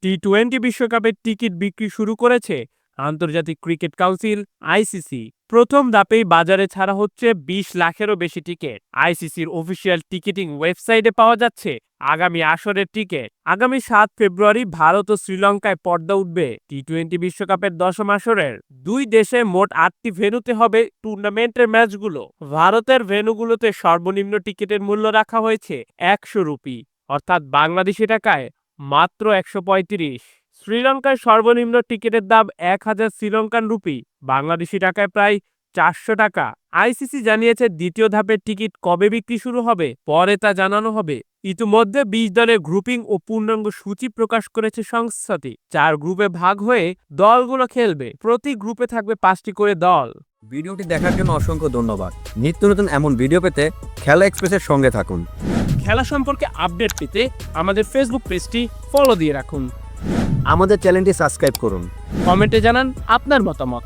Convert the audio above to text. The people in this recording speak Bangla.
টি-20 বিশ্বকাপের টিকিট বিক্রি শুরু করেছে আন্তর্জাতিক ক্রিকেট কাউন্সিল আইসিসি। প্রথম ধাপেই বাজারে ছাড়া হচ্ছে ২০ লাখেরও বেশি টিকিট। আইসিসির অফিসিয়াল টিকিটিং ওয়েবসাইটে পাওয়া যাচ্ছে আগামী আসরের টিকিট। আগামী ৭ ফেব্রুয়ারি ভারত ও শ্রীলঙ্কায় পর্দা উঠবে টি-20 বিশ্বকাপের দশম আসরের। দুই দেশে মোট ৮টি ভেন্যুতে হবে টুর্নামেন্টের ম্যাচগুলো। ভারতের ভেন্যুগুলোতে সর্বনিম্ন টিকিটের মূল্য রাখা হয়েছে ১০০ রুপি, অর্থাৎ বাংলাদেশি টাকায় মাত্র ১৩৫। শ্রীলঙ্কায় সর্বনিম্ন টিকিটের দাম ১,০০০ শ্রীলঙ্কান রুপি, বাংলাদেশি টাকায় প্রায় ৪০০ টাকা। আইসিসি জানিয়েছে দ্বিতীয় ধাপের টিকিট কবে বিক্রি শুরু হবে পরে তা জানানো হবে। ইতিমধ্যে ২০ দলের গ্রুপিং ও পূর্ণাঙ্গ সূচি প্রকাশ করেছে সংস্থাটি। ৪ গ্রুপে ভাগ হয়ে দলগুলো খেলবে, প্রতি গ্রুপে থাকবে ৫টি করে দল। ভিডিওটি দেখার জন্য অসংখ্য ধন্যবাদ। নিত্য নতুন এমন ভিডিও পেতে খেলা এক্সপ্রেসের সঙ্গে থাকুন। খেলা সম্পর্কে আপডেট পেতে আমাদের ফেসবুক পেজটি ফলো দিয়ে রাখুন। আমাদের চ্যানেলটি সাবস্ক্রাইব করুন। কমেন্টে জানান আপনার মতামত।